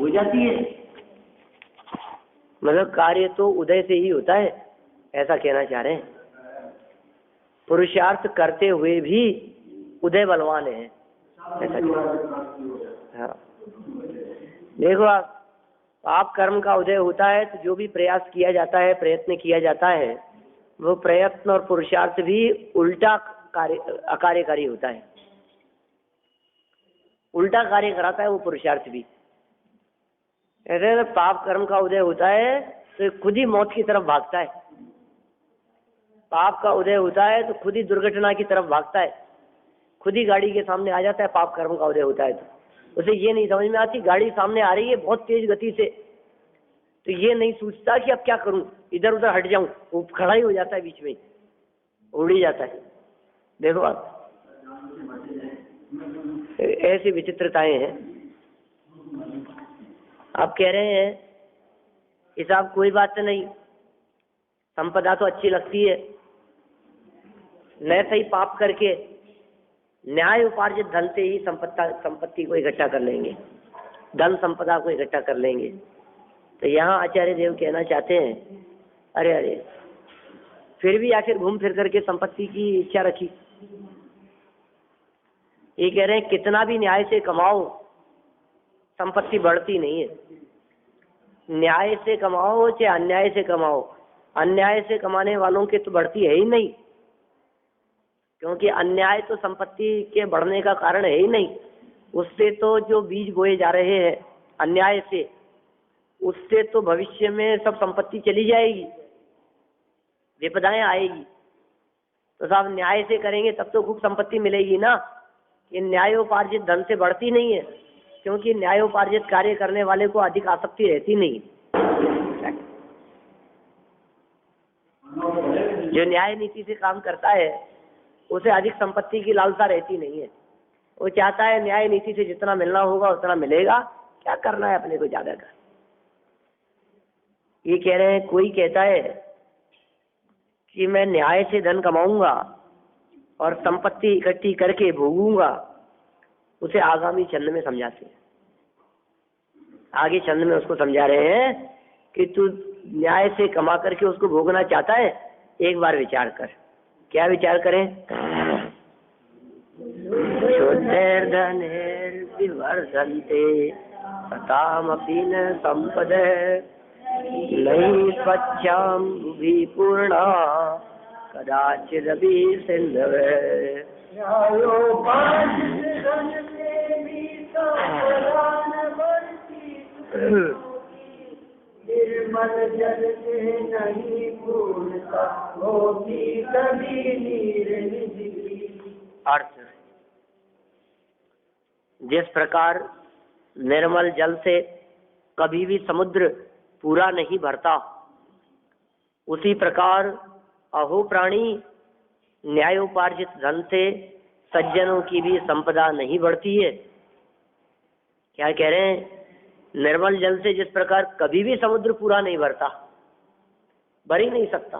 हो जाती है। मतलब कार्य तो उदय से ही होता है, ऐसा कहना चाह रहे हैं। पुरुषार्थ करते हुए भी उदय बलवान है, ऐसा। हाँ, देखो आप कर्म का उदय होता है तो जो भी प्रयास किया जाता है, प्रयत्न किया जाता है, वो प्रयत्न और पुरुषार्थ भी उल्टा अकार्यकारी होता है, उल्टा कार्य कराता है वो पुरुषार्थ भी। ऐसे पाप कर्म का उदय होता है तो खुद ही मौत की तरफ भागता है, पाप का उदय होता है तो खुद ही दुर्घटना की तरफ भागता है, खुद ही गाड़ी के सामने आ जाता है। पाप कर्म का उदय होता है तो उसे ये नहीं समझ में आती, गाड़ी सामने आ रही है बहुत तेज गति से, तो ये नहीं सोचता कि अब क्या करूं, इधर उधर हट जाऊं, वो खड़ा ही हो जाता है, बीच में उड़ ही जाता है। देखो आप, ऐसी विचित्रताएं हैं। आप कह रहे हैं कि साहब कोई बात नहीं, संपदा तो अच्छी लगती है, न सही पाप करके न्याय उपार्जित धन से ही संपत्ति को इकट्ठा कर लेंगे, धन संपदा को इकट्ठा कर लेंगे। तो यहाँ आचार्य देव कहना चाहते हैं, अरे अरे, फिर भी आखिर घूम फिर करके संपत्ति की इच्छा रखी। ये कह रहे हैं कितना भी न्याय से कमाओ संपत्ति बढ़ती नहीं है, न्याय से कमाओ चाहे अन्याय से कमाओ, अन्याय से कमाने वालों के तो बढ़ती है ही नहीं, क्योंकि अन्याय तो संपत्ति के बढ़ने का कारण है ही नहीं। उससे तो जो बीज बोए जा रहे हैं अन्याय से, उससे तो भविष्य में सब संपत्ति चली जाएगी, विपदाएं आएगी। तो साहब न्याय से करेंगे तब तो खूब संपत्ति मिलेगी ना। ये न्यायोपार्जित धन से बढ़ती नहीं है, क्योंकि न्यायोपार्जित कार्य करने वाले को अधिक आसक्ति रहती नहीं। जो न्याय नीति से काम करता है उसे अधिक संपत्ति की लालसा रहती नहीं है। वो चाहता है न्याय नीति से जितना मिलना होगा उतना मिलेगा, क्या करना है अपने को ज्यादा कर। ये कह रहे हैं कोई कहता है कि मैं न्याय से धन कमाऊंगा और संपत्ति इकट्ठी करके भोगूंगा, उसे आगामी छंद में समझाते हैं। आगे छंद में उसको समझा रहे हैं कि तू न्याय से कमा करके उसको भोगना चाहता है, एक बार विचार कर। क्या विचार करें? शुद्धैर्धनैर्विवर्धन्ते सतामपि न संपदः नयि स्वच्छां भुवि पूर्णा कदाचिदपि सिन्धवः। निर्मल जल से नहीं पूर्णता होती कभी नीर निधि। अर्थ, जिस प्रकार निर्मल जल से कभी भी समुद्र पूरा नहीं भरता, उसी प्रकार अहो प्राणी न्यायोपार्जित धन से सज्जनों की भी संपदा नहीं बढ़ती है। क्या कह रहे हैं? निर्मल जल से जिस प्रकार कभी भी समुद्र पूरा नहीं भरता, भर ही नहीं सकता।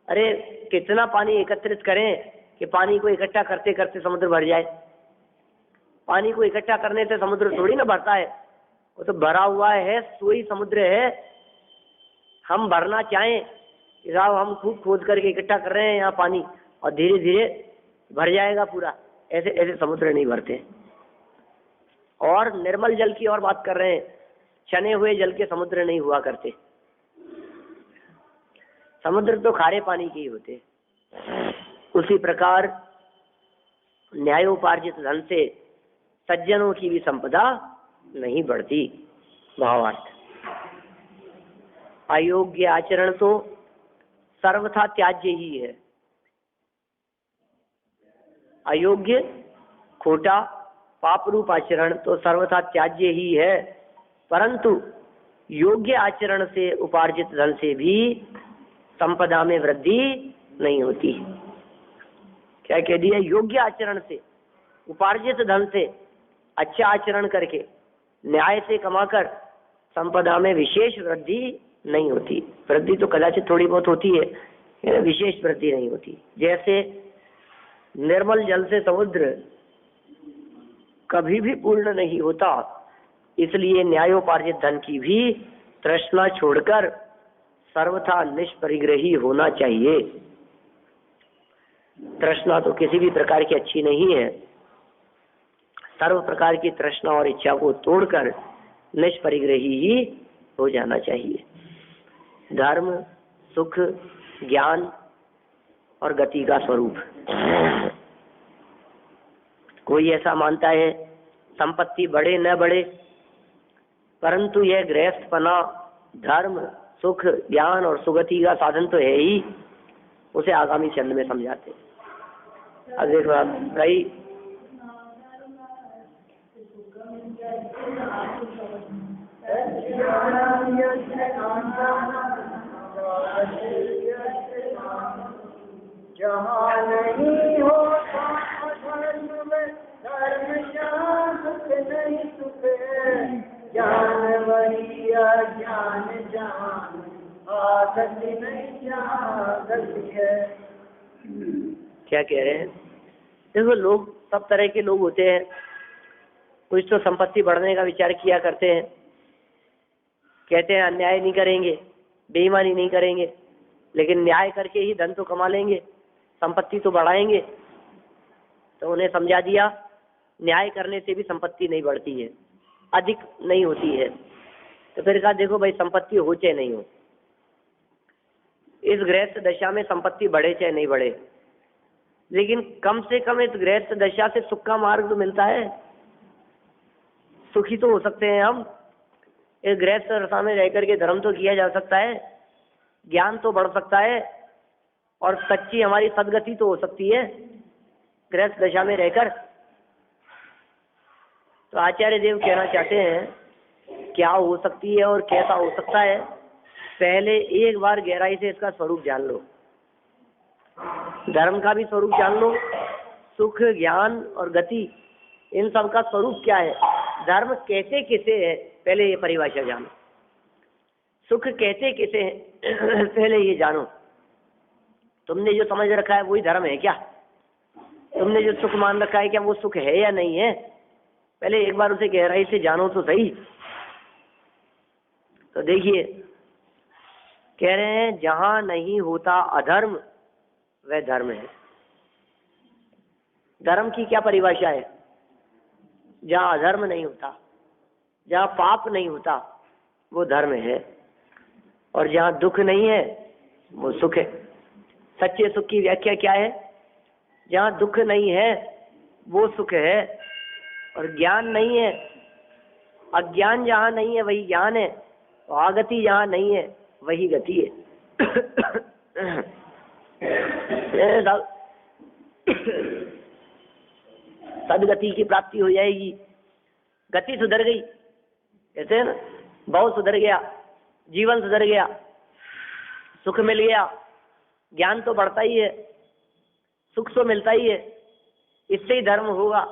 अरे कितना पानी एकत्रित करें कि पानी को इकट्ठा करते करते समुद्र भर जाए? पानी को इकट्ठा करने से समुद्र थोड़ी ना भरता है, वो तो भरा हुआ है, सोई समुद्र है। हम भरना चाहें कि साहब हम खूब खोद करके इकट्ठा कर रहे हैं यहाँ पानी और धीरे धीरे भर जाएगा पूरा, ऐसे ऐसे समुद्र नहीं भरते। और निर्मल जल की और बात कर रहे हैं, छने हुए जल के समुद्र नहीं हुआ करते। समुद्र तो खारे पानी के ही होते। उसी प्रकार न्यायोपार्जित धन से सज्जनों की भी संपदा नहीं बढ़ती। भावार्थ, अयोग्य आचरण तो सर्वथा त्याज्य ही है। अयोग्य, खोटा, पाप रूप आचरण तो सर्वथा त्याज्य ही है, परंतु योग्य आचरण से उपार्जित धन से भी संपदा में वृद्धि नहीं होती। क्या कह दिया? योग्य आचरण से, उपार्जित धन से, अच्छा आचरण करके, न्याय से कमाकर संपदा में विशेष वृद्धि नहीं होती। वृद्धि तो कदाचित थोड़ी बहुत होती है, विशेष वृद्धि नहीं होती। जैसे निर्मल जल से समुद्र कभी भी पूर्ण नहीं होता, इसलिए न्यायोपार्जित धन की भी तृष्णा छोड़कर सर्वथा निष्परिग्रही होना चाहिए। तृष्णा तो किसी भी प्रकार की अच्छी नहीं है। सर्व प्रकार की तृष्णा और इच्छा को तोड़कर निष्परिग्रही ही हो जाना चाहिए। धर्म, सुख, ज्ञान और गति का स्वरूप। कोई ऐसा मानता है संपत्ति बढ़े न बढ़े, परंतु यह गृहस्थपना धर्म, सुख, ज्ञान और सुगति का साधन तो है ही, उसे आगामी चरण में समझाते। अब देखो आप भाई, जहाँ नहीं होता धर्म में धर्म ज्ञान नहीं सुख है, ज्ञान वही ज्ञान जान आदत नहीं जागती है। क्या कह रहे हैं? देखो, लोग सब तरह के लोग होते हैं। कुछ तो संपत्ति बढ़ने का विचार किया करते हैं, कहते हैं अन्याय नहीं करेंगे, बेईमानी नहीं करेंगे, लेकिन न्याय करके ही धन तो कमा लेंगे, संपत्ति तो बढ़ाएंगे। तो उन्हें समझा दिया न्याय करने से भी संपत्ति नहीं बढ़ती है, अधिक नहीं होती है। तो फिर कहा देखो भाई, संपत्ति हो चाहे नहीं हो, इस गृहस्थ दशा में संपत्ति बढ़े चाहे नहीं बढ़े, लेकिन कम से कम इस गृहस्थ दशा से सुख का मार्ग तो मिलता है। सुखी तो हो सकते हैं हम, इस गृहस्थ दशा में रहकर के धर्म तो किया जा सकता है, ज्ञान तो बढ़ सकता है, और सच्ची हमारी सदगति तो हो सकती है गृहस्थ दशा में रहकर। तो आचार्य देव कहना चाहते हैं क्या हो सकती है और कैसा हो सकता है, पहले एक बार गहराई से इसका स्वरूप जान लो। धर्म का भी स्वरूप जान लो, सुख, ज्ञान और गति, इन सब का स्वरूप क्या है, धर्म कैसे किसे है, पहले ये परिभाषा जानो। सुख कैसे किसे है, पहले ये जानो। तुमने जो समझ रखा है वही धर्म है क्या? तुमने जो सुख मान रखा है क्या वो सुख है या नहीं है? पहले एक बार उसे गहराई से जानो तो सही। तो देखिए, कह रहे हैं जहां नहीं होता अधर्म वह धर्म है। धर्म की क्या परिभाषा है? जहां अधर्म नहीं होता, जहां पाप नहीं होता, वो धर्म है। और जहां दुख नहीं है वो सुख है। सच्चे सुख की व्याख्या क्या है? जहां दुख नहीं है वो सुख है, और ज्ञान नहीं है, अज्ञान जहां नहीं है वही ज्ञान है, और आगति जहां नहीं है वही गति है। सदगति की प्राप्ति हो जाएगी। गति सुधर गई, कहते हैं ना, बहुत सुधर गया, जीवन सुधर गया, सुख मिल गया, ज्ञान तो बढ़ता ही है, सुख तो मिलता ही है, इससे ही धर्म होगा।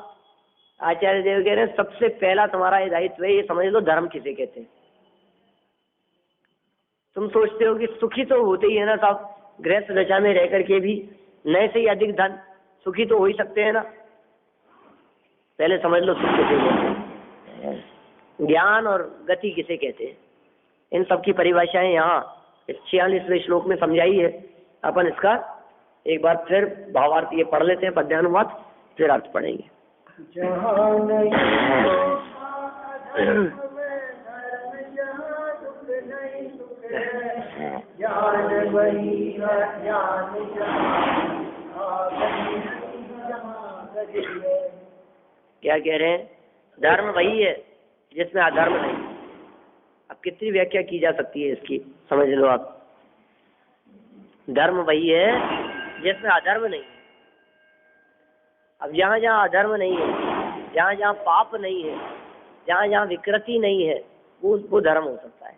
आचार्य देव कह रहे हैं सबसे पहला तुम्हारा ये दायित्व है, ये समझ लो धर्म किसे कहते हैं। तुम सोचते हो कि सुखी तो होते ही है ना साहब, गृहस्थ दशा में रह करके भी नए से ही अधिक धन, सुखी तो हो ही सकते हैं ना। पहले समझ लो सुख किसे कहते हैं, ज्ञान और गति किसे कहते हैं। इन सब की परिभाषाएं यहाँ 46वें श्लोक में समझाई है। अपन इसका एक बार फिर भावार्थ ये पढ़ लेते हैं, पद्यानुवाद, फिर अर्थ पढ़ेंगे। क्या कह रहे हैं? धर्म वही है जिसमें अधर्म नहीं। अब कितनी व्याख्या की जा सकती है इसकी, समझ लो आप। धर्म वही है जिसमें अधर्म नहीं। अब जहाँ जहाँ अधर्म नहीं है, जहाँ जहाँ पाप नहीं है, जहाँ जहाँ विकृति नहीं है, वो धर्म हो सकता है।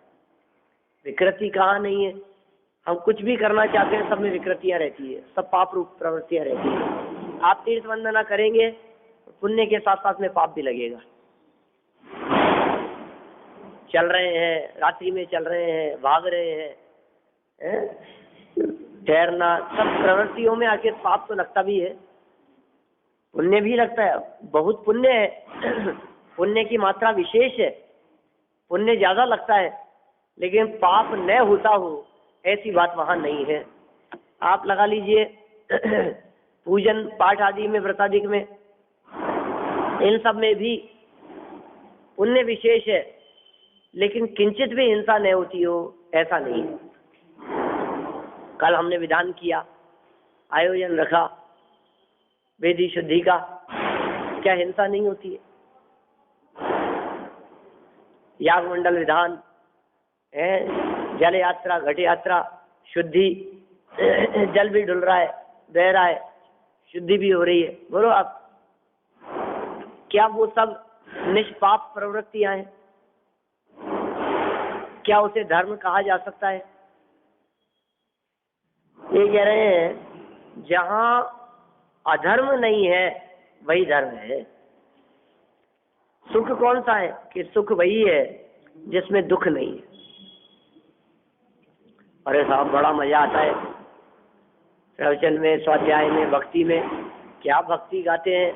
विकृति कहाँ नहीं है? हम कुछ भी करना चाहते हैं, सब में विकृतियाँ रहती है, सब पाप रूप प्रवृत्तियाँ रहती है। आप तीर्थ वंदना करेंगे, पुण्य के साथ साथ में पाप भी लगेगा। चल रहे हैं, रात्रि में चल रहे हैं, भाग रहे हैं, ठहरना, सब प्रवृत्तियों में आखिर पाप तो लगता भी है, पुण्य भी लगता है। बहुत पुण्य है, पुण्य की मात्रा विशेष है, पुण्य ज्यादा लगता है लेकिन पाप न होता हो, ऐसी बात वहां नहीं है। आप लगा लीजिए पूजन पाठ आदि में, व्रतादि में, इन सब में भी पुण्य विशेष है, लेकिन किंचित भी हिंसा न होती हो, ऐसा नहीं है। कल हमने विधान किया, आयोजन रखा वेदी शुद्धि का, क्या हिंसा नहीं होती है? याग मंडल विधान है, जल यात्रा, घट यात्रा, शुद्धि, जल भी डुल रहा है, बह रहा है, शुद्धि भी हो रही है। बोलो आप, क्या वो सब निष्पाप प्रवृत्तियां हैं? क्या उसे धर्म कहा जा सकता है? ये कह रहे हैं जहां अधर्म नहीं है वही धर्म है। सुख कौन सा है? कि सुख वही है जिसमें दुख नहीं है। अरे साहब बड़ा मजा आता है प्रवचन में, स्वाध्याय में, भक्ति में। क्या भक्ति गाते हैं,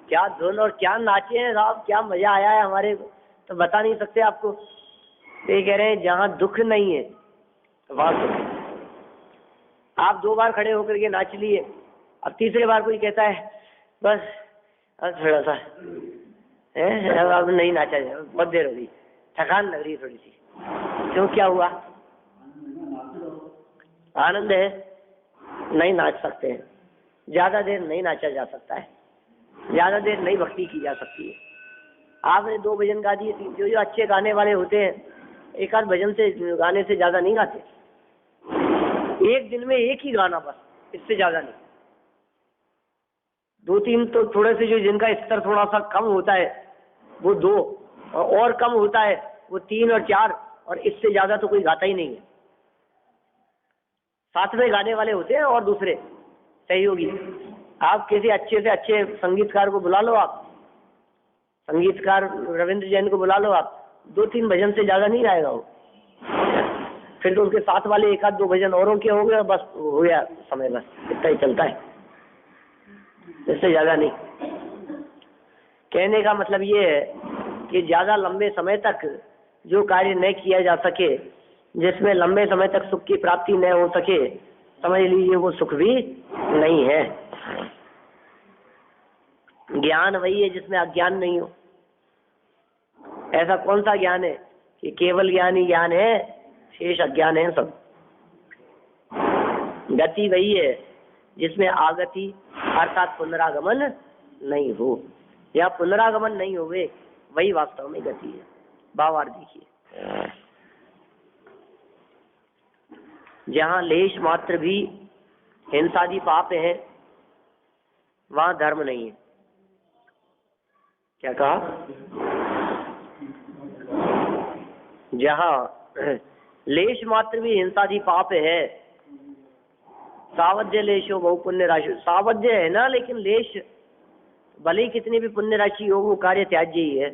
क्या धुन और क्या नाचे हैं साहब, क्या मजा आया है हमारे को, तो बता नहीं सकते आपको। ये कह रहे हैं जहाँ दुख नहीं है वहाँ सुख है। आप 2 बार खड़े होकर के नाच लिए, अब तीसरे बार कोई कहता है बस अब थोड़ा सा है, अब नहीं नाचा जाए, बहुत देर हो गई, थकान लग रही है थोड़ी सी। क्यों, क्या हुआ? आनंद है, नहीं नाच सकते हैं, ज्यादा देर नहीं नाचा जा सकता है, ज्यादा देर नहीं भक्ति की जा सकती है। आपने 2 भजन गा दिए, जो अच्छे गाने वाले होते हैं एक आध भजन से, गाने से ज्यादा नहीं गाते। एक दिन में एक ही गाना बस, इससे ज्यादा नहीं। 2-3 तो थोड़े से, जो जिनका स्तर थोड़ा सा कम होता है वो 2, और कम होता है वो 3 और 4, और इससे ज्यादा तो कोई गाता ही नहीं है। साथ में गाने वाले होते हैं और दूसरे सहयोगी। आप किसी अच्छे से अच्छे संगीतकार को बुला लो, आप संगीतकार रविंद्र जैन को बुला लो, आप 2-3 भजन से ज्यादा नहीं गाएगा वो। फिर तो उसके साथ वाले 1-2 भजन औरों के हो गए, बस हो गया समय, बस इतना ही चलता है, इससे ज्यादा नहीं। कहने का मतलब ये है कि ज्यादा लंबे समय तक जो कार्य न किया जा सके, जिसमें लंबे समय तक सुख की प्राप्ति न हो सके, समझ लीजिए वो सुख भी नहीं है। ज्ञान वही है जिसमें अज्ञान नहीं हो। ऐसा कौन सा ज्ञान है कि केवल ज्ञान ही ज्ञान है, शेष अज्ञान है सब। गति वही है जिसमें आगति अर्थात पुनरागमन नहीं हो, या पुनरागमन नहीं होवे, वही वास्तव में गति है। भावार्थ देखिए, जहाँ लेश मात्र भी हिंसादि पाप है वहां धर्म नहीं है। क्या कहा? जहाँ लेश मात्र भी हिंसादि पाप है, सावध्य लेशो बहु पुण्य राशि। सावध्य है ना, लेकिन लेश भले ही कितनी भी पुण्य राशि हो, वो कार्य त्याज्य ही है,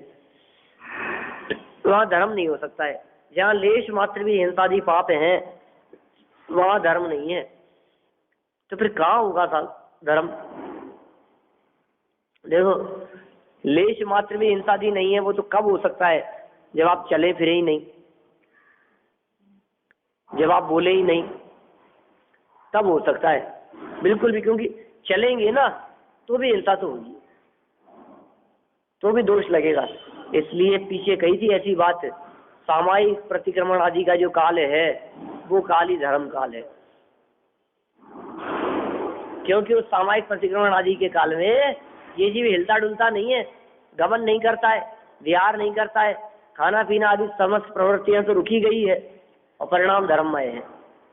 वहां धर्म नहीं हो सकता है। जहाँ लेश मात्र भी हिंसादि पाप है वहां धर्म नहीं है, तो फिर कहाँ होगा साहब धर्म? देखो, लेश मात्र भी हिंसादि नहीं है, वो तो कब हो सकता है? जब आप चले फिरे ही नहीं, जब आप बोले ही नहीं, तब हो सकता है बिल्कुल भी। क्योंकि चलेंगे ना तो भी हिंसा तो होगी, तो भी दोष लगेगा। इसलिए पीछे कही थी ऐसी बात, सामायिक प्रतिक्रमण आदि का जो काल है वो काल ही धर्म काल है। क्योंकि उस सामायिक प्रतिक्रमण आदि के काल में ये जीव हिलता डुलता नहीं है, गमन नहीं करता है, विहार नहीं करता है, खाना पीना आदि समस्त प्रवृत्तियां तो रुकी गई है, और परिणाम धर्ममय है।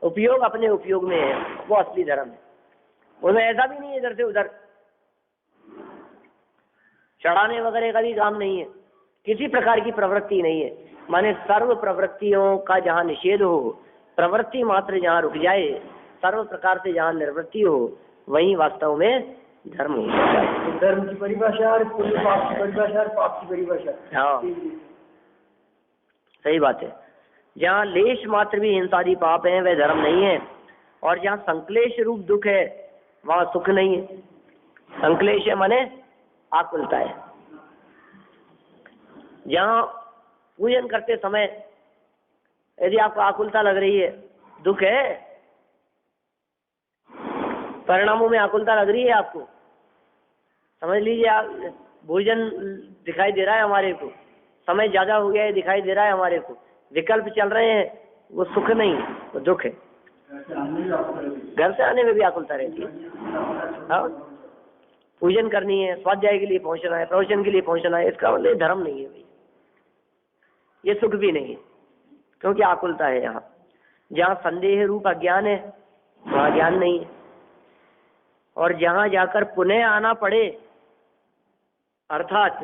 उपयोग अपने उपयोग में है, वो असली धर्म है। उसमें ऐसा भी नहीं है इधर से उधर चढ़ाने वगैरह का भी काम नहीं है, किसी प्रकार की प्रवृत्ति नहीं है। माने सर्व प्रवृत्तियों का जहाँ निषेध हो, प्रवृत्ति मात्र जहाँ रुक जाए, सर्व प्रकार से जहाँ निर्वृत्ति हो, वही वास्तव में धर्म हो सकता है। धर्म की परिभाषा और पुण्य पाप की परिभाषा और पाप की परिभाषा। हाँ, सही बात है। जहाँ लेश मात्र भी हिंसादि पाप है वह धर्म नहीं है, और जहाँ संक्लेश रूप दुख है वहाँ सुख नहीं है। संक्लेश है माने आकुलता है। जहाँ पूजन करते समय यदि आपको आकुलता लग रही है, दुख है, परिणामों में आकुलता लग रही है आपको, समझ लीजिए आप भोजन दिखाई दे रहा है हमारे को, समय ज्यादा हो गया है दिखाई दे रहा है हमारे को, विकल्प चल रहे हैं, वो सुख नहीं वो दुख है। घर से आने में भी आकुलता रहती है। हाँ, पूजन करनी है, स्वाध्याय के लिए पहुंचना है, प्रवचन के लिए पहुंचना है, इसका मतलब धर्म नहीं है भाई, ये सुख भी नहीं है, क्योंकि आकुलता है। यहाँ जहाँ संदेह रूप अज्ञान है वहाँ ज्ञान नहीं है, और जहाँ जाकर पुनः आना पड़े अर्थात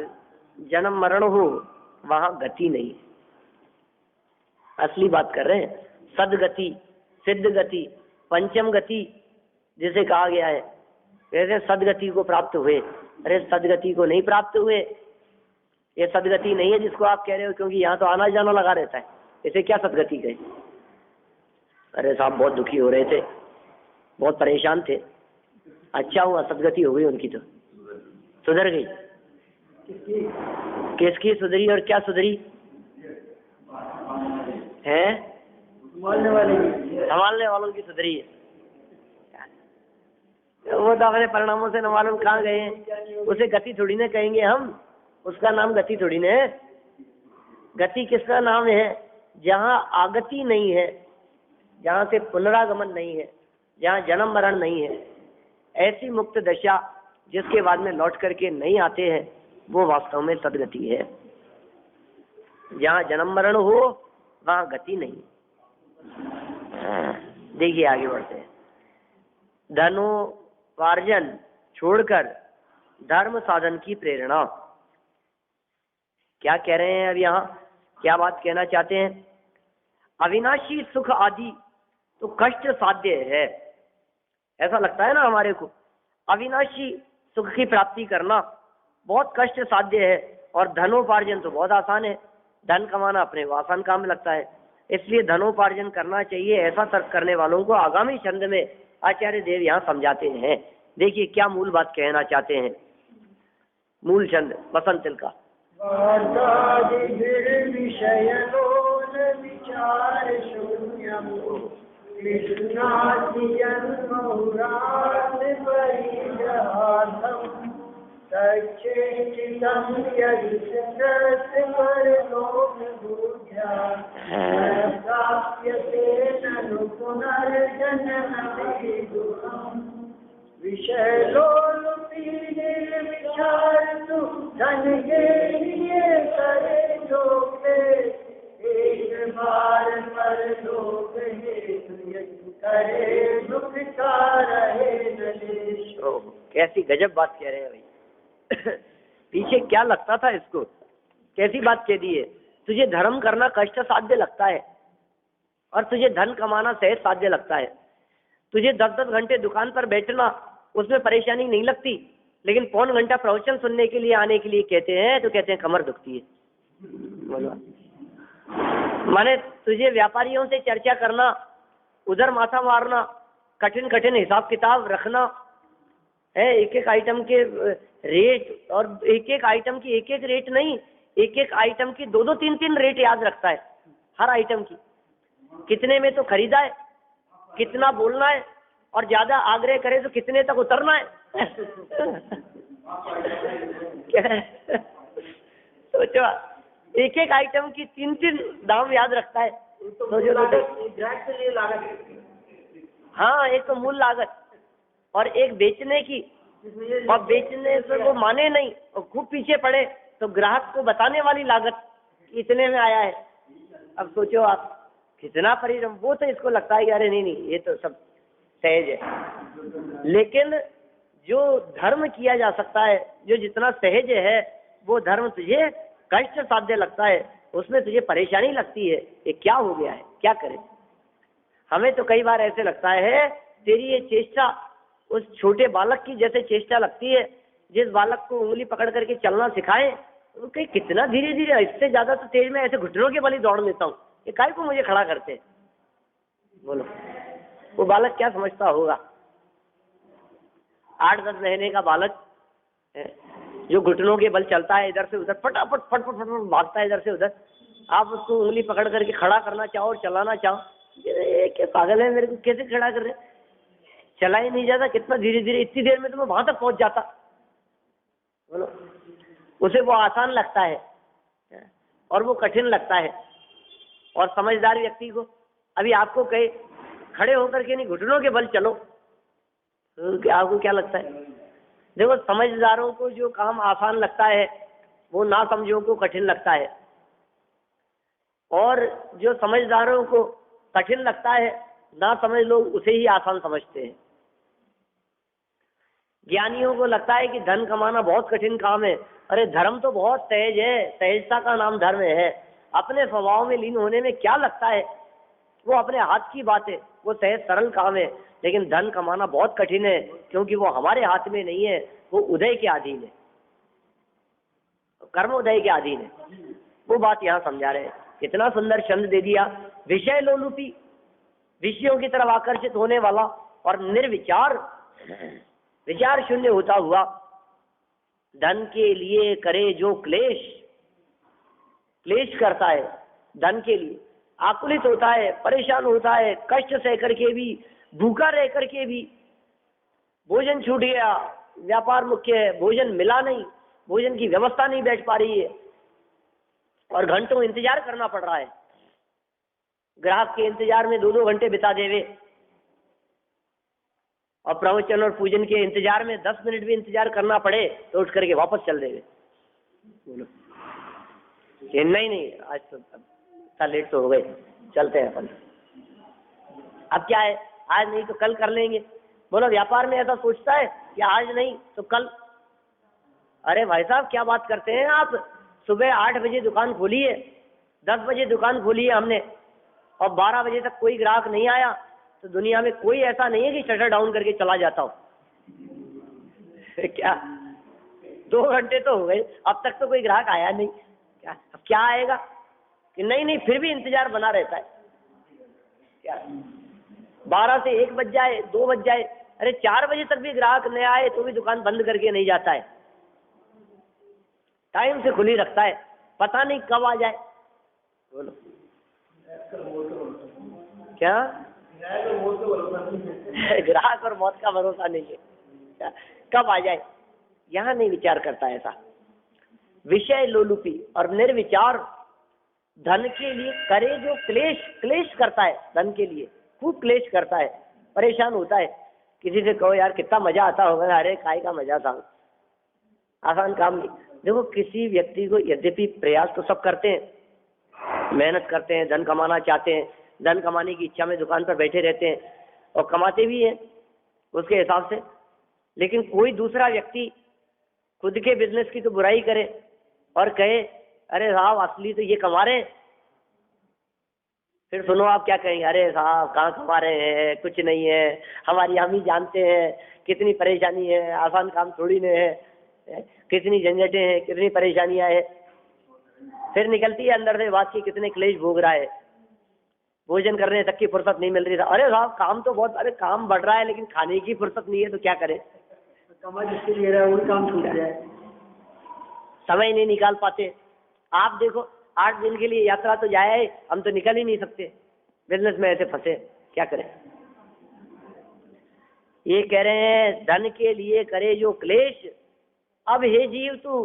जन्म मरण हो वहाँ गति नहीं है। असली बात कर रहे हैं, सदगति, सिद्ध गति, पंचम गति जिसे कहा गया है, वैसे सदगति को प्राप्त हुए। अरे सदगति को नहीं प्राप्त हुए, ये सदगति नहीं है जिसको आप कह रहे हो, क्योंकि यहाँ तो आना जाना लगा रहता है, इसे क्या सदगति कहे। अरे साहब बहुत दुखी हो रहे थे, बहुत परेशान थे, अच्छा हुआ सदगति हो गई उनकी, तो सुधर गई। किसकी सुधरी और क्या सुधरी है? संभालने वालों की सुधरी है। वो तो अपने परिणामों से न मालूम कहाँ गए हैं, उसे गति थोड़ी ना कहेंगे हम, उसका नाम गति थोड़ी ना है। गति किसका नाम है? जहाँ आगति नहीं है, जहाँ से पुनरागमन नहीं है, जहाँ जन्म मरण नहीं है, ऐसी मुक्त दशा जिसके बाद में लौट करके नहीं आते हैं, वो वास्तव में सदगति है। जहाँ जन्म मरण हो वहाँ गति नहीं। देखिए आगे बढ़ते हैं। धनोपार्जन छोड़कर धर्म साधन की प्रेरणा, क्या कह रहे हैं अब यहाँ, क्या बात कहना चाहते हैं? अविनाशी सुख आदि तो कष्ट साध्य है, ऐसा लगता है ना हमारे को। अविनाशी सुख की प्राप्ति करना बहुत कष्ट साध्य है, और धनोपार्जन तो बहुत आसान है, धन कमाना अपने को आसान काम लगता है, इसलिए धनोपार्जन करना चाहिए, ऐसा तर्क करने वालों को आगामी छंद में आचार्य देव यहाँ समझाते हैं। देखिए क्या मूल बात कहना चाहते हैं। मूल छंद बसंत तिल का। विषय धन के लिए करे लोग, एक बार पर लोग करे दुख का रहे नरेश। कैसी गजब बात कह रहे हैं भाई। पीछे क्या लगता था इसको, कैसी बात कह दी है। तुझे धर्म करना कष्ट साध्य लगता है और तुझे धन कमाना सहज साध्य लगता है। तुझे 10-10 घंटे दुकान पर बैठना उसमें परेशानी नहीं लगती, लेकिन पौन घंटा प्रवचन सुनने के लिए आने के लिए कहते हैं तो कहते हैं कमर दुखती है। बोलो, माने तुझे व्यापारियों से चर्चा करना, उधर माथा मारना, कठिन कठिन हिसाब किताब रखना है, एक एक आइटम के रेट, और एक एक आइटम की एक एक रेट नहीं, एक एक आइटम की 2-2, 3-3 रेट याद रखता है हर आइटम की। कितने में तो खरीदा है, कितना बोलना है, और ज्यादा आग्रह करे तो कितने तक उतरना है। सोचो, एक एक आइटम की 3-3 दाम याद रखता है। हाँ, एक तो मूल लागत और एक बेचने की, और बेचने से वो माने नहीं और खूब पीछे पड़े तो ग्राहक को बताने वाली लागत इतने में आया है। अब सोचो आप कितना परिश्रम, वो तो इसको लगता है कि अरे नहीं ये तो सब सहज है। लेकिन जो धर्म किया जा सकता है, जो जितना सहज है, वो धर्म तुझे कष्ट साध्य लगता है, उसमें तुझे परेशानी लगती है। ये क्या हो गया है, क्या करें। हमें तो कई बार ऐसे लगता है तेरी ये चेष्टा उस छोटे बालक की जैसे चेष्टा लगती है, जिस बालक को उंगली पकड़ करके चलना सिखाए, तो कहीं कितना धीरे धीरे, इससे ज्यादा तो तेज में ऐसे घुटनों के बल ही दौड़ लेता हूँ, ये काहे को मुझे खड़ा करते। बोलो, वो बालक क्या समझता होगा। 8-10 महीने का बालक जो घुटनों के बल चलता है, इधर से उधर फटाफट फटफट फटफट भागता है इधर से उधर, आप उसको उंगली पकड़ करके खड़ा करना चाहो और चलाना चाहो, ये क्या पागल है, मेरे को कैसे खड़ा कर रहे, चला ही नहीं जाता, कितना धीरे धीरे, इतनी देर में तो मैं वहां तक पहुंच जाता। बोलो, उसे वो आसान लगता है और वो कठिन लगता है। और समझदार व्यक्ति को अभी आपको कहे खड़े होकर के नहीं, घुटनों के बल चलो, तो आपको क्या लगता है? देखो, समझदारों को जो काम आसान लगता है वो ना समझों को कठिन लगता है, और जो समझदारों को कठिन लगता है ना समझ लोग उसे ही आसान समझते हैं। ज्ञानियों को लगता है कि धन कमाना बहुत कठिन काम है। अरे धर्म तो बहुत सहज है, सहजता का नाम धर्म है। अपने स्वभाव में लीन होने में क्या लगता है, वो अपने हाथ की बात है, वो सहज सरल काम है। लेकिन धन कमाना बहुत कठिन है, क्योंकि वो हमारे हाथ में नहीं है, वो उदय के अधीन है, कर्म उदय के अधीन है। वो बात यहाँ समझा रहे हैं। कितना सुंदर छंद दे दिया, विषय लोलुपी, विषयों की तरफ आकर्षित होने वाला, और निर्विचार, विचार शून्य होता हुआ, धन के लिए करे जो क्लेश, क्लेश करता है धन के लिए, आकुलित होता है, परेशान होता है, कष्ट सह करके भी, भूखा रह करके भी, भोजन छूट गया, व्यापार मुख्य है, भोजन मिला नहीं, भोजन की व्यवस्था नहीं बैठ पा रही है, और घंटों इंतजार करना पड़ रहा है। ग्राहक के इंतजार में 2-2 घंटे बिता देवे, और प्रवचन और पूजन के इंतजार में 10 मिनट भी इंतजार करना पड़े तो उठ करके वापस चल देवे। बोलो, नहीं, आज तो लेट तो हो गए, चलते हैं अपन। अब क्या है, आज नहीं तो कल कर लेंगे। बोलो, व्यापार में ऐसा सोचता है कि आज नहीं तो कल। अरे भाई साहब, क्या बात करते हैं आप? सुबह 8 बजे दुकान खोली है, 10 बजे दुकान खोली है हमने, और 12 बजे तक कोई ग्राहक नहीं आया, तो दुनिया में कोई ऐसा नहीं है कि शटर डाउन करके चला जाता हो। क्या 2 घंटे तो हो गए, अब तक तो कोई ग्राहक आया नहीं, अब क्या आएगा? कि नहीं, फिर भी इंतजार बना रहता है। क्या 12 से 1 बज जाए, 2 बज जाए, अरे 4 बजे तक भी ग्राहक नहीं आए तो भी दुकान बंद करके नहीं जाता है, टाइम से खुली रखता है, पता नहीं कब आ जाए। बोलो, क्या ग्राहक और मौत का भरोसा नहीं है, कब आ जाए, यहां नहीं विचार करता ऐसा। विषय लोलुपी और निर्विचार, धन के लिए करे जो क्लेश, क्लेश करता है, धन के लिए खूब क्लेश करता है, परेशान होता है। किसी से कहो यार कितना मजा आता होगा, अरे काय का मजा था, आसान काम नहीं। देखो, किसी व्यक्ति को यद्यपि प्रयास तो सब करते हैं, मेहनत करते हैं, धन कमाना चाहते हैं, धन कमाने की इच्छा में दुकान पर बैठे रहते हैं और कमाते भी हैं उसके हिसाब से, लेकिन कोई दूसरा व्यक्ति खुद के बिजनेस की तो बुराई करे और कहे अरे साहब असली तो ये कमा रहे हैं, फिर सुनो आप क्या कहेंगे, अरे साहब कहाँ कमा रहे हैं, कुछ नहीं है, हमारी हम ही जानते हैं कितनी परेशानी है, आसान काम थोड़ी न है, कितनी झंझटें हैं, कितनी परेशानियां हैं। फिर निकलती है अंदर से बात की कितने क्लेश भोग रहा है, भोजन करने तक की फुर्सत नहीं मिल रही था। अरे साहब काम तो बहुत, अरे काम बढ़ रहा है लेकिन खाने की फुर्सत नहीं है, तो क्या करें, कमा जिसके लिए रहा है वही काम छूट जाए, समय नहीं निकाल पाते। आप देखो 8 दिन के लिए यात्रा तो जाए, हम तो निकल ही नहीं सकते, बिजनेस में ऐसे फंसे, क्या करें। ये कह रहे हैं धन के लिए करे जो क्लेश, अब हे जीव तू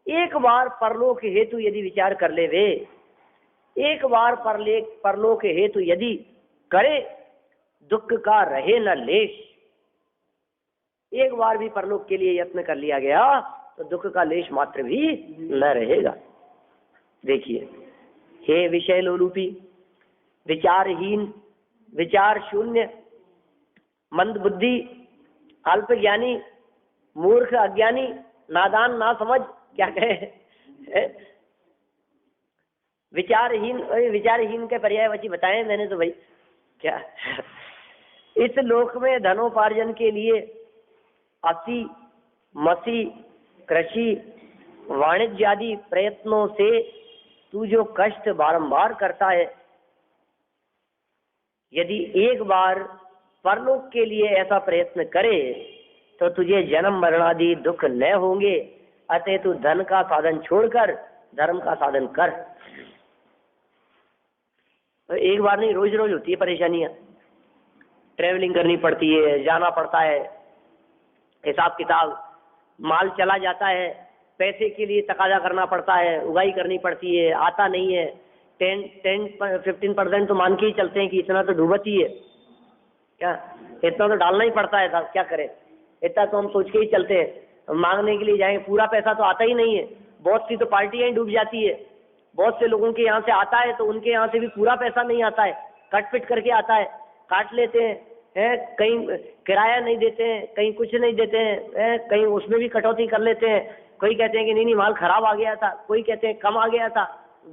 एक बार परलोक हेतु यदि विचार कर ले वे, एक बार परलोक हेतु यदि करे दुख का रहे न लेश। एक बार भी परलोक के लिए यत्न कर लिया गया तो दुख का लेश मात्र भी न रहेगा। देखिए, हे विषय लोलुपी, विचारहीन, विचार शून्य, मंद बुद्धि, अल्प ज्ञानी, मूर्ख, अज्ञानी, नादान, ना समझ, क्या कहे, विचारहीन। विचारहीन के पर्यायवाची बताए मैंने तो भाई, क्या इस लोक में धनोपार्जन के लिए असी, मसी, कृषि, वाणिज्य आदि प्रयत्नों से तू जो कष्ट बारंबार करता है, यदि एक बार परलोक के लिए ऐसा प्रयत्न करे तो तुझे जन्म मरणादि दुख न होंगे। अतः तू धन का साधन छोड़कर धर्म का साधन कर। एक बार नहीं, रोज रोज होती है परेशानियां। ट्रेवलिंग करनी पड़ती है, जाना पड़ता है, हिसाब किताब, माल चला जाता है, पैसे के लिए तकाजा करना पड़ता है, उगाई करनी पड़ती है, आता नहीं है। 10-15% तो मान के ही चलते हैं कि इतना तो डूबत ही है, क्या इतना तो डालना ही पड़ता है, क्या करें, इतना तो हम सोच के ही चलते हैं। मांगने के लिए जाएंगे, पूरा पैसा तो आता ही नहीं है। बहुत सी तो पार्टियां ही डूब जाती है। बहुत से लोगों के यहाँ से आता है तो उनके यहाँ से भी पूरा पैसा नहीं आता है, कट पिट करके आता है, काट लेते हैं, कहीं किराया नहीं देते हैं, कहीं कुछ नहीं देते हैं, कहीं उसमें भी कटौती कर लेते हैं। कोई कहते हैं कि नहीं माल खराब आ गया था, कोई कहते हैं कम आ गया था।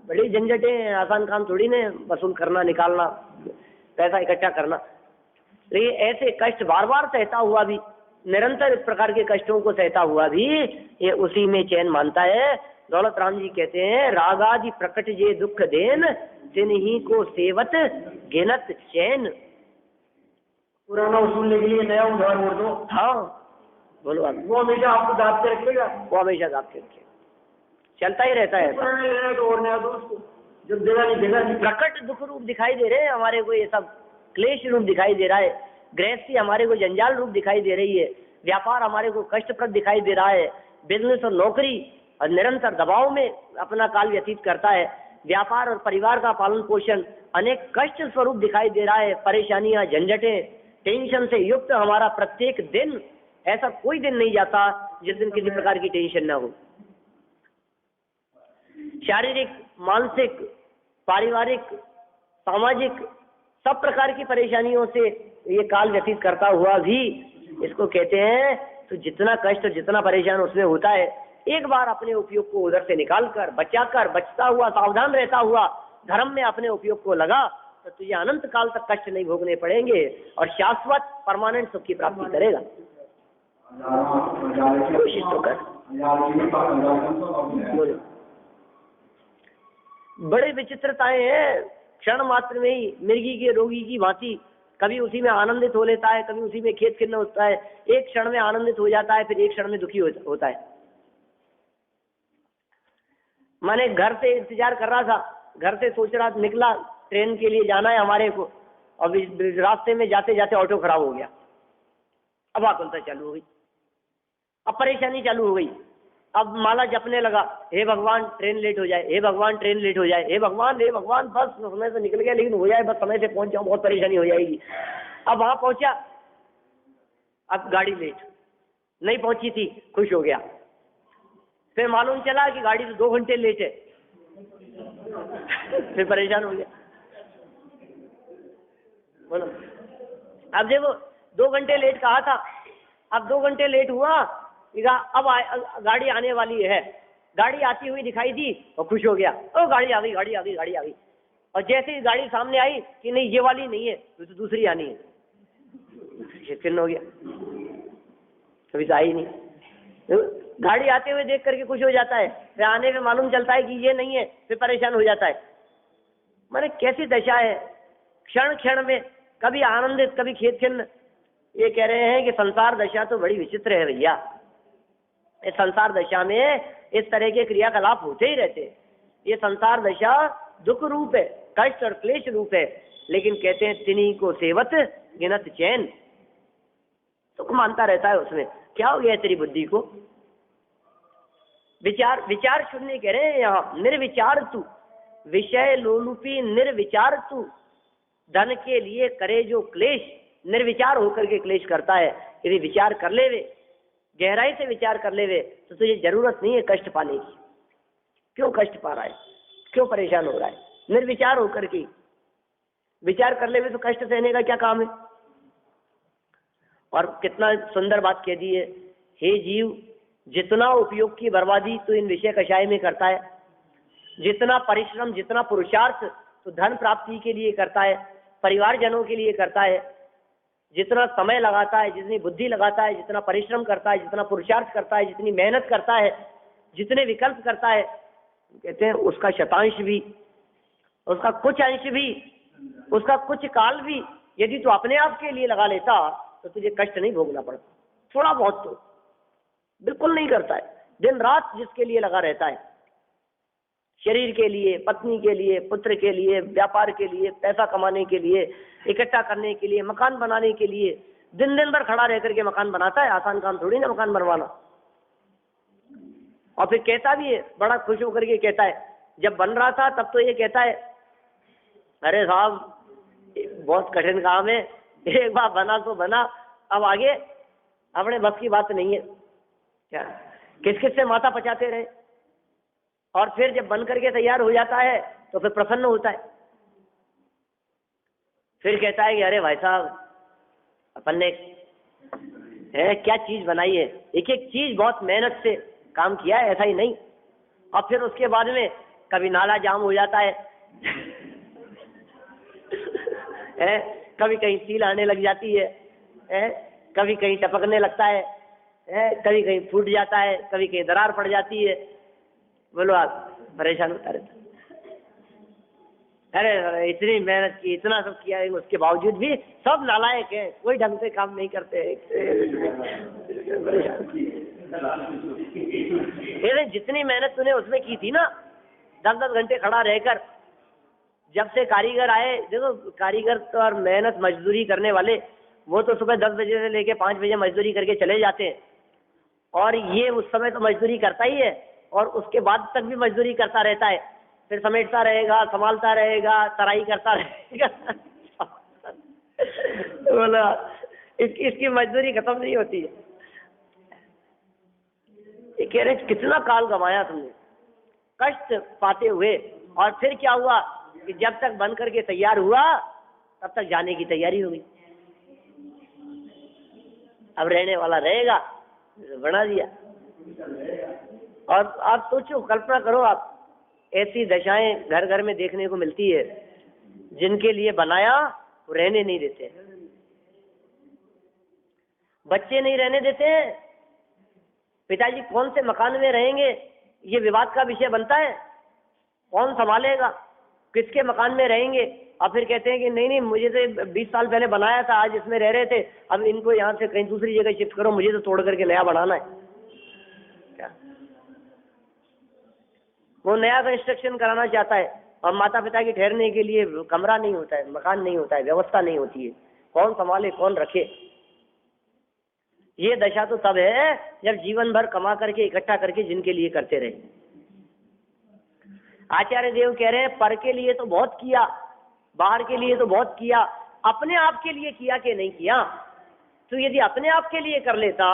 बड़ी झंझटें हैं, आसान काम थोड़ी ना वसूल करना, निकालना, पैसा इकट्ठा करना। लेकिन ऐसे कष्ट बार बार सहता हुआ भी, निरंतर इस प्रकार के कष्टों को सहता हुआ भी ये उसी में चैन मानता है। दौलत राम जी कहते हैं, रागादि प्रकट जे दुख देन, तिन्ही को सेवत गिनत चैन। पुराना वसूलने के लिए नया उधार मोड़ दो। हाँ बोलो आप। वो हमेशा आपको दाब के रखेगा, वो हमेशा दाब के रखेगा, चलता ही रहता है। पुराना लेना तो और नया दो उसको, जब देगा नहीं देगा नहीं। प्रकट दुख रूप दिखाई दे रहे हैं हमारे को, ये सब क्लेश रूप दिखाई दे रहा है, गृहस्थी हमारे को जंजाल रूप दिखाई दे रही है, व्यापार हमारे को कष्टप्रद दिखाई दे रहा है, बिजनेस और नौकरी और निरंतर दबाव में अपना काल व्यतीत करता है, व्यापार और परिवार का पालन पोषण अनेक कष्ट स्वरूप दिखाई दे रहा है, परेशानियां, झंझटें, टेंशन से युक्त हमारा प्रत्येक दिन। ऐसा कोई दिन नहीं जाता जिस दिन किसी प्रकार की टेंशन ना हो। शारीरिक, मानसिक, पारिवारिक, सामाजिक सब प्रकार की परेशानियों से ये काल व्यतीत करता हुआ भी इसको कहते हैं, तो जितना कष्ट, जितना परेशान उसमें होता है, एक बार अपने उपयोग को उधर से निकाल कर, बचाकर, बचता हुआ, सावधान रहता हुआ धर्म में अपने उपयोग को लगा, तो तुझे अनंत काल तक कष्ट नहीं भोगने पड़ेंगे और शाश्वत परमानेंट सुख की प्राप्ति करेगा। कोशिश तो कर। बोलो। बड़े विचित्रताएं हैं, क्षण मात्र में ही मिर्गी के रोगी की भांति कभी उसी में आनंदित हो लेता है, कभी उसी में खेत खिन्न होता है, एक क्षण में आनंदित हो जाता है, फिर एक क्षण में दुखी होता है। मैंने घर से इंतजार कर रहा था, घर से सोच रहा, निकला, ट्रेन के लिए जाना है हमारे को, और रास्ते में जाते जाते ऑटो खराब हो गया। अब आकुलता चालू हो गई, अब परेशानी चालू हो गई, अब माला जपने लगा, हे भगवान ट्रेन लेट हो जाए, हे भगवान ट्रेन लेट हो जाए, हे भगवान बस समय से निकल गया लेकिन हो जाए, बस समय से पहुंच जाऊं, बहुत परेशानी हो जाएगी। अब वहां पहुंचा, अब गाड़ी लेट नहीं पहुंची थी, खुश हो गया, फिर मालूम चला कि गाड़ी तो 2 घंटे लेट है, फिर परेशान हो गया। बोलो, अब देखो 2 घंटे लेट कहा था, अब 2 घंटे लेट हुआ, अब गाड़ी आने वाली है, गाड़ी आती हुई दिखाई दी और खुश हो गया, ओ गाड़ी आ गई, गाड़ी आ गई, गाड़ी आ गई। और जैसे ही गाड़ी सामने आई कि नहीं ये वाली नहीं है, तो दूसरी आनी है, फिर हो गया, कभी तो आई नहीं। तो गाड़ी आते हुए देख करके खुश हो जाता है, फिर आने में मालूम चलता है कि ये नहीं है, फिर परेशान हो जाता है। माने कैसी दशा है, क्षण क्षण में कभी आनंदित, कभी खेत खिन्न। ये कह रहे हैं कि संसार दशा तो बड़ी विचित्र है भैया, इस संसार दशा में इस तरह के क्रियाकलाप होते ही रहते हैं। ये संसार दशा दुख रूप है, कष्ट और क्लेश रूप है, लेकिन कहते हैं तिन्ही को सेवत गिनत चैन, सुख मानता रहता है उसमें। क्या हो गया तेरी बुद्धि को? विचार शून्य कह रहे हैं यहाँ, निर्विचार तू, विषय लोलुपी निर्विचार तू, धन के लिए करे जो क्लेश, निर्विचार होकर के क्लेश करता है। यदि विचार कर ले वे, गहराई से विचार कर ले वे, तो तुझे जरूरत नहीं है कष्ट पाने की। क्यों कष्ट पा रहा है, क्यों परेशान हो रहा है? निर्विचार होकर के विचार कर ले वे तो कष्ट सहने का क्या काम है? और कितना सुंदर बात कह दी है, हे जीव, जितना उपयोग की बर्बादी तो इन विषय कषाय में करता है, जितना परिश्रम, जितना पुरुषार्थ तो धन प्राप्ति के लिए करता है, परिवारजनों के लिए करता है, जितना समय लगाता है, जितनी बुद्धि लगाता है, जितना परिश्रम करता है, जितना पुरुषार्थ करता है, जितनी मेहनत करता है, जितने विकल्प करता है, कहते हैं उसका शतांश भी, उसका कुछ अंश भी, उसका कुछ काल भी यदि तू अपने आप के लिए लगा लेता तो तुझे कष्ट नहीं भोगना पड़ता। थोड़ा बहुत तो बिल्कुल नहीं करता है, दिन रात जिसके लिए लगा रहता है, शरीर के लिए, पत्नी के लिए, पुत्र के लिए, व्यापार के लिए, पैसा कमाने के लिए, इकट्ठा करने के लिए, मकान बनाने के लिए दिन दिन भर खड़ा रह करके मकान बनाता है। आसान काम थोड़ी ना मकान बनवाना। और फिर कहता भी है, बड़ा खुश होकर के कहता है, जब बन रहा था तब तो ये कहता है, अरे साहब बहुत कठिन काम है, एक बार बना तो बना, अब आगे अपने बस की बात नहीं है। क्या किस किस से माथा पचाते रहे। और फिर जब बन करके तैयार हो जाता है तो फिर प्रसन्न होता है। फिर कहता है कि अरे भाई साहब अपन ने क्या चीज बनाई है, एक एक चीज बहुत मेहनत से काम किया है, ऐसा ही नहीं। और फिर उसके बाद में कभी नाला जाम हो जाता है, कभी कहीं सील आने लग जाती है, कभी कहीं टपकने लगता है, कभी कहीं फूट जाता है, कभी कहीं दरार पड़ जाती है। बोलो आप परेशान होता रहता। अरे इतनी मेहनत की, इतना सब किया है, उसके बावजूद भी सब नालायक है, कोई ढंग से काम नहीं करते। जितनी मेहनत तूने उसमें की थी ना, 10-10 घंटे खड़ा रहकर, जब से कारीगर आए, देखो कारीगर तो और मेहनत मजदूरी करने वाले, वो तो सुबह 10 बजे से लेके 5 बजे मजदूरी करके चले जाते हैं, और ये उस समय तो मजदूरी करता ही है, और उसके बाद तक भी मजदूरी करता रहता है। फिर समेटता रहेगा, संभालता रहेगा, तराई करता रहेगा। बोला इसकी मजदूरी खत्म नहीं होती है। ये कह रहे कितना काल गंवाया तुमने कष्ट पाते हुए, और फिर क्या हुआ कि जब तक बन करके तैयार हुआ तब तक जाने की तैयारी हो गई। अब रहने वाला रहेगा, बना दिया। और आप सोचो, कल्पना करो, आप ऐसी दशाएं घर घर में देखने को मिलती है, जिनके लिए बनाया वो रहने नहीं देते, बच्चे नहीं रहने देते हैं। पिताजी कौन से मकान में रहेंगे ये विवाद का विषय बनता है, कौन संभालेगा, किसके मकान में रहेंगे। और फिर कहते हैं कि नहीं नहीं, मुझे तो 20 साल पहले बनाया था, आज इसमें रह रहे थे, अब इनको यहाँ से कहीं दूसरी जगह शिफ्ट करो, मुझे तो तोड़ करके नया बनाना है। क्या वो नया कंस्ट्रक्शन कराना चाहता है, और माता पिता के ठहरने के लिए कमरा नहीं होता है, मकान नहीं होता है, व्यवस्था नहीं होती है, कौन संभाले कौन रखे। ये दशा तो तब है जब जीवन भर कमा करके इकट्ठा करके जिनके लिए करते रहे। आचार्य देव कह रहे हैं, पर के लिए तो बहुत किया, बाहर के लिए तो बहुत किया, अपने आप के लिए किया कि नहीं किया। तो यदि अपने आप के लिए कर लेता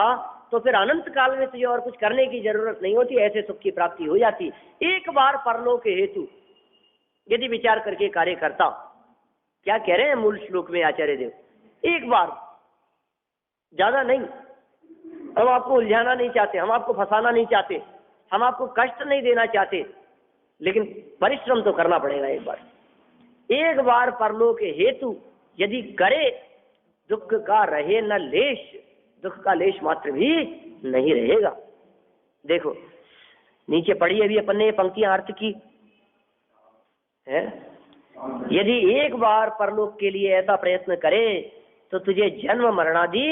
तो फिर अनंत काल में तुझे और कुछ करने की जरूरत नहीं होती, ऐसे सुख की प्राप्ति हो जाती। एक बार परलोक के हेतु यदि विचार करके कार्य करता, क्या कह रहे हैं मूल श्लोक में आचार्य देव, एक बार, ज्यादा नहीं। हम आपको उलझाना नहीं चाहते, हम आपको फंसाना नहीं चाहते, हम आपको कष्ट नहीं देना चाहते, लेकिन परिश्रम तो करना पड़ेगा। एक बार परलोक के हेतु यदि करे, दुख का रहे न लेश, दुख का लेश मात्र भी नहीं रहेगा। देखो नीचे पढ़ी अभी अपन ने पंक्तियां अर्थ की है। यदि एक बार परलोक के लिए ऐसा प्रयत्न करे तो तुझे जन्म मरणादि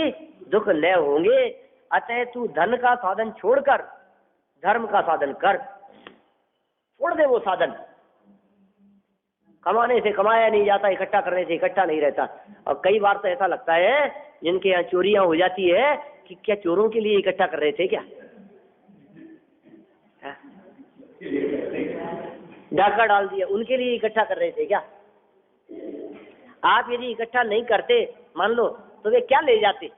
दुख न होंगे। अतः तू धन का साधन छोड़कर धर्म का साधन कर। छोड़ दे वो साधन, कमाने से कमाया नहीं जाता, इकट्ठा करने से इकट्ठा नहीं रहता। और कई बार तो ऐसा लगता है जिनके यहाँ चोरियां हो जाती है कि क्या चोरों के लिए इकट्ठा कर रहे थे क्या, डाका डाल दिया उनके लिए इकट्ठा कर रहे थे क्या। आप यदि इकट्ठा नहीं करते मान लो, तो वे क्या ले जाते,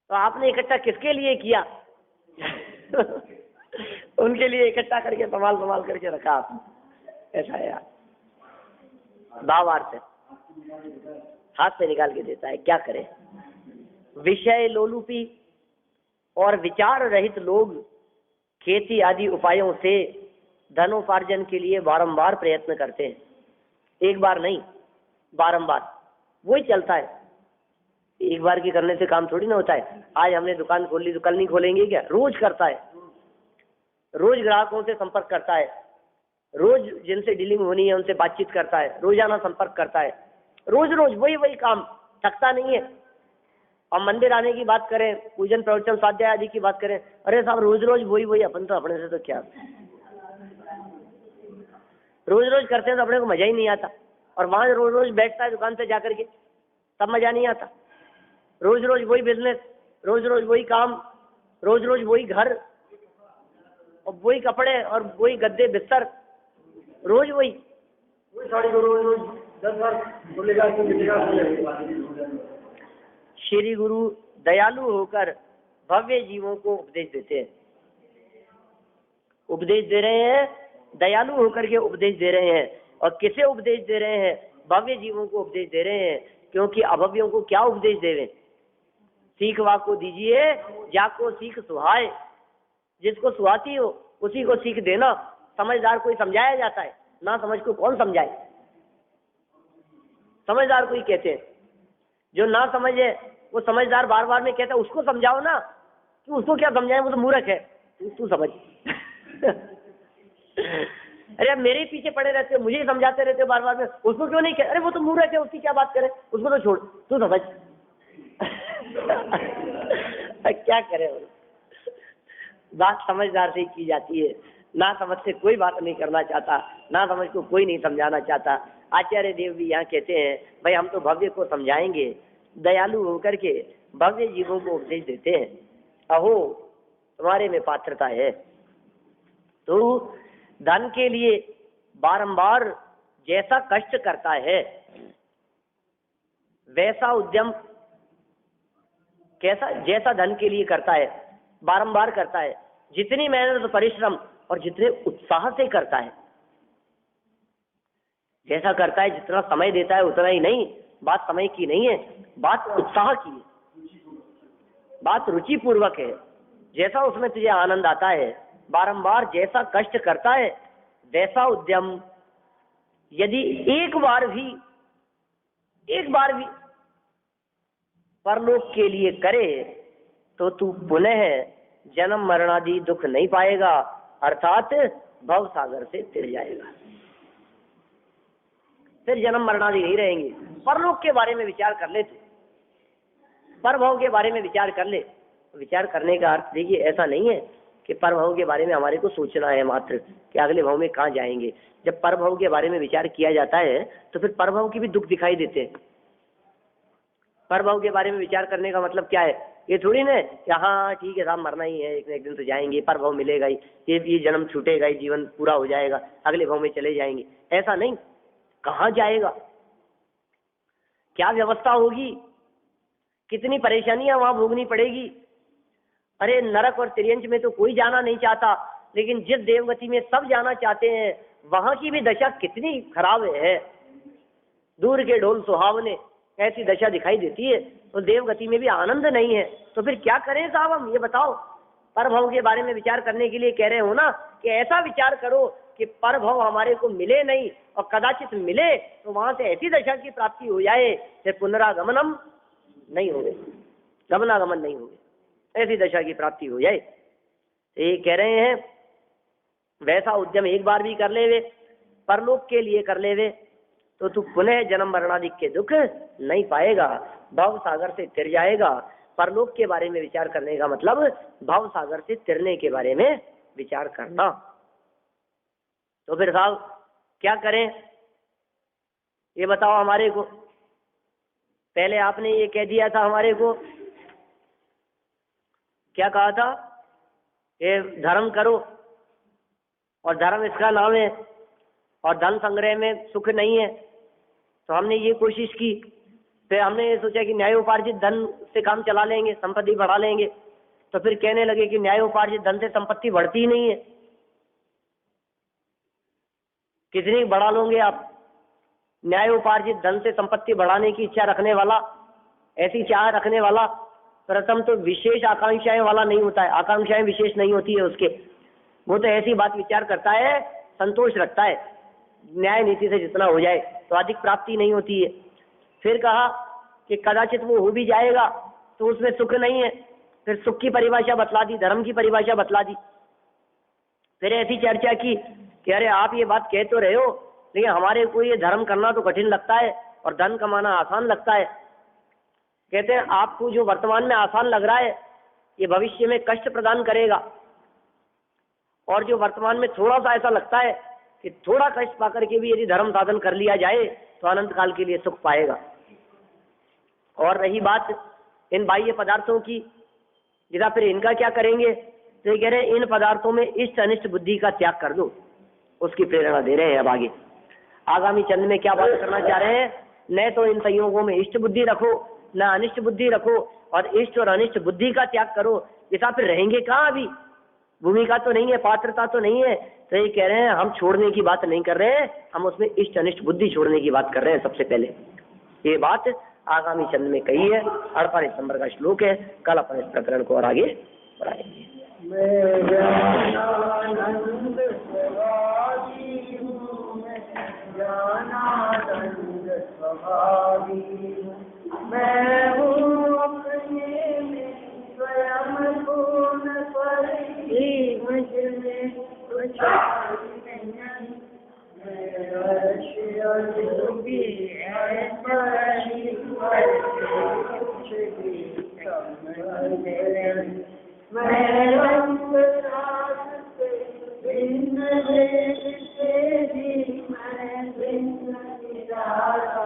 तो आपने इकट्ठा किसके लिए किया। उनके लिए इकट्ठा करके संभाल करके रखा आपने। ऐसा है यार, भावार्थ है, हाथ से निकाल के देता है, क्या करे। विषय लोलुपी और विचार रहित लोग खेती आदि उपायों से धनोपार्जन के लिए बारंबार प्रयत्न करते हैं। एक बार नहीं, बारंबार वही चलता है। एक बार की करने से काम थोड़ी ना होता है। आज हमने दुकान खोल ली तो कल नहीं खोलेंगे क्या, रोज करता है, रोज ग्राहकों से संपर्क करता है, रोज जिनसे डीलिंग होनी है उनसे बातचीत करता है, रोजाना संपर्क करता है, रोज रोज वही काम, थकता नहीं है। और मंदिर आने की बात करें, पूजन प्रवचन स्वाध्याय आदि की बात करें, अरे साहब रोज रोज वही अपन तो अपने से तो क्या। रोज रोज करते हैं तो अपने को मजा ही नहीं आता, और वहां रोज रोज बैठता है दुकान पे जाकर के तब मजा नहीं आता। रोज रोज वही बिजनेस, रोज रोज वही काम, रोज रोज वही घर और वही कपड़े और वही गद्दे बिस्तर, रोज वही साड़ी को रोज रोज 10 बार बोलेगा तो मिलेगा। श्री गुरु दयालु होकर भव्य जीवों को उपदेश देते हैं। उपदेश दे रहे हैं, दयालु होकर के उपदेश दे रहे हैं। और किसे उपदेश दे रहे हैं? भव्य जीवों को उपदेश दे रहे हैं, क्योंकि अभव्यों को क्या उपदेश देवे? सीख वाक को दीजिए जाको सीख सुहाए। जिसको सुहाती हो उसी को सीख देना। समझदार कोई समझाया जाता है, ना समझ को कौन समझाए? समझदार कोई कहते हैं, जो ना समझे वो समझदार बार बार में कहता है उसको समझाओ ना, कि उसको क्या समझाए, वो तो मूर्ख है, तू समझ। अरे अब मेरे ही पीछे पड़े रहते हो, मुझे ही समझाते रहते हो बार बार में, उसको क्यों नहीं कह? अरे वो तो मूर्ख है, उसकी क्या बात करे, उसको तो छोड़, तू समझ। क्या करे? बात समझदार से ही की जाती है, ना समझ से कोई बात नहीं करना चाहता, ना समझ को कोई नहीं समझाना चाहता। आचार्य देव भी यहाँ कहते हैं, भाई हम तो भव्य को समझाएंगे, दयालु होकर के भव्य जीवों को उपदेश देते हैं। अहो तुम्हारे में पात्रता है, तो धन के लिए बारंबार जैसा कष्ट करता है वैसा उद्यम कैसा जैसा धन के लिए करता है, बारंबार करता है, जितनी मेहनत परिश्रम और जितने उत्साह से करता है, जैसा करता है, जितना समय देता है उतना ही नहीं। बात समय की नहीं है, बात उत्साह की है, बात रुचि पूर्वक है। जैसा उसमें तुझे आनंद आता है, बारंबार जैसा कष्ट करता है वैसा उद्यम यदि एक बार भी परलोक के लिए करे तो तू पुनः जन्म मरणादि दुख नहीं पाएगा, अर्थात भव सागर से तिर जाएगा। फिर जन्म मरणादि नहीं रहेंगे। परलोक के बारे में विचार कर ले, तू परभव के बारे में विचार कर ले। विचार करने का अर्थ देखिए ऐसा नहीं है कि परभव के बारे में हमारे को सोचना है मात्र कि अगले भव में कहाँ जाएंगे। जब परभव के बारे में विचार किया जाता है तो फिर परभव के भी दुख दिखाई देते हैं। परभव के बारे में विचार करने का मतलब क्या है? ये थोड़ी ना कि हाँ ठीक है साहब मरना ही है, एक दिन तो जाएंगे, परभव मिलेगा ही, ये जन्म छूटेगा ही, जीवन पूरा हो जाएगा, अगले भव में चले जाएंगे। ऐसा नहीं। कहाँ जाएगा, क्या व्यवस्था होगी, कितनी परेशानियां वहां भोगनी पड़ेगी। अरे नरक और त्रियंच में तो कोई जाना नहीं चाहता, लेकिन जिस देवगति में सब जाना चाहते हैं वहां की भी दशा कितनी खराब है। दूर के ढोल सुहावने ऐसी दशा दिखाई देती है, तो देवगति में भी आनंद नहीं है। तो फिर क्या करें साहब हम, ये बताओ। परभव के बारे में विचार करने के लिए कह रहे हो ना कि ऐसा विचार करो कि परभव हमारे को मिले नहीं, और कदाचित मिले तो वहां से ऐसी दशा की प्राप्ति हो जाए फिर पुनरागमनम नहीं होगे, गमनागमन नहीं होगे, ऐसी दशा की प्राप्ति हो जाए। ये कह रहे हैं वैसा उद्यम एक बार भी कर लेवे, परलोक के लिए कर लेवे, तो तू पुनः जन्म मरणादि के दुख नहीं पाएगा, भव सागर से तिर जाएगा। परलोक के बारे में विचार करने का मतलब भव सागर से तिरने के बारे में विचार करना। तो फिर साहब क्या करें, ये बताओ हमारे को। पहले आपने ये कह दिया था हमारे को, क्या कहा था? ये धर्म करो, और धर्म इसका नाम है, और धन संग्रह में सुख नहीं है। तो हमने ये कोशिश की, फिर हमने ये सोचा कि न्यायोपार्जित धन से काम चला लेंगे, संपत्ति बढ़ा लेंगे। तो फिर कहने लगे कि न्यायोपार्जित धन से संपत्ति बढ़ती ही नहीं है, कितनी बढ़ा लोगे आप। न्यायोपार्जित धन से संपत्ति बढ़ाने की इच्छा रखने वाला, ऐसी चाह रखने वाला प्रथम तो विशेष आकांक्षाएं वाला नहीं होता है, आकांक्षाएं विशेष नहीं होती है उसके। वो तो ऐसी बात विचार करता है, संतोष रखता है, न्याय नीति से जितना हो जाए, तो अधिक प्राप्ति नहीं होती है। फिर कहा कि कदाचित वो हो भी जाएगा तो उसमें सुख नहीं है, फिर सुख की परिभाषा बतला दी, धर्म की परिभाषा बतला दी। फिर ऐसी चर्चा की कि अरे आप ये बात कह तो रहे हो, लेकिन हमारे को ये धर्म करना तो कठिन लगता है और धन कमाना आसान लगता है। कहते हैं आपको जो वर्तमान में आसान लग रहा है ये भविष्य में कष्ट प्रदान करेगा, और जो वर्तमान में थोड़ा सा ऐसा लगता है कि थोड़ा कष्ट पाकर के भी यदि धर्म साधन कर लिया जाए तो अनंत काल के लिए सुख पाएगा। और रही बात इन बाह्य पदार्थों की, जरा फिर इनका क्या करेंगे, तो ये कह रहे हैं इन पदार्थों में इष्ट अनिष्ट बुद्धि का त्याग कर दो, उसकी प्रेरणा दे रहे हैं। अब आगे आगामी चंद में क्या बात करना चाह रहे हैं, न तो इन संयोगों में इष्ट बुद्धि रखो न अनिष्ट बुद्धि रखो, और इष्ट और अनिष्ट बुद्धि का त्याग करो। जैसा फिर रहेंगे कहाँ, अभी भूमिका तो नहीं है, पात्रता तो नहीं है, तो ये कह रहे हैं हम छोड़ने की बात नहीं कर रहे हैं, हम उसमें इष्ट अनिष्ट बुद्धि छोड़ने की बात कर रहे हैं। सबसे पहले ये बात आगामी चंद में कही है, 48 नंबर का श्लोक है। कल अपन इस प्रकरण को और आगे बढ़ाएंगे। मैं हूँ अपने में स्वयं पूर्ण परी, मुझ में कुछ नहीं, मेरा शिव भी है परी, कुछ भी कम नहीं। मैं रंग रात से भिन्न देश से भी मैं भिन्न निराला,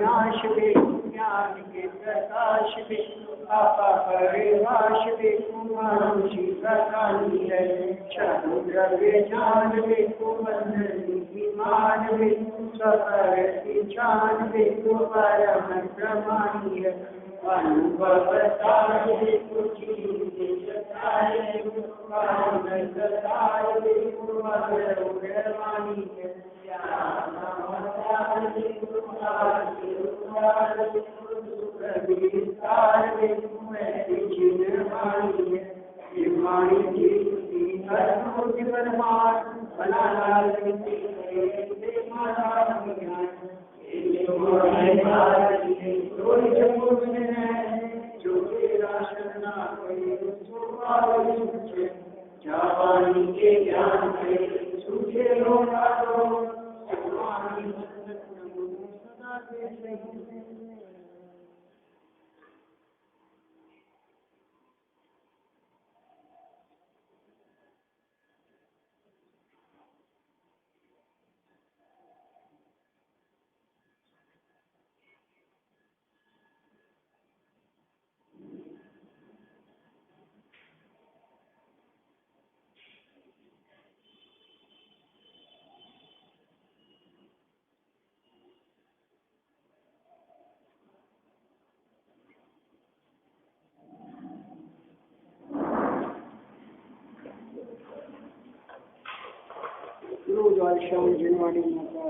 नाश भी ज्ञान के प्रकाश भी आपा परिवाश भी कुमारुषि प्रकानी है, चंद्र के जान भी कुमंडली मान भी सफर की जान भी परम प्रमाणी है, अनुभव सार भी कुछ उड़वानी है, जावानी के ज्ञान से सूझे लोका दो रोज आज शाम जनवाणी माता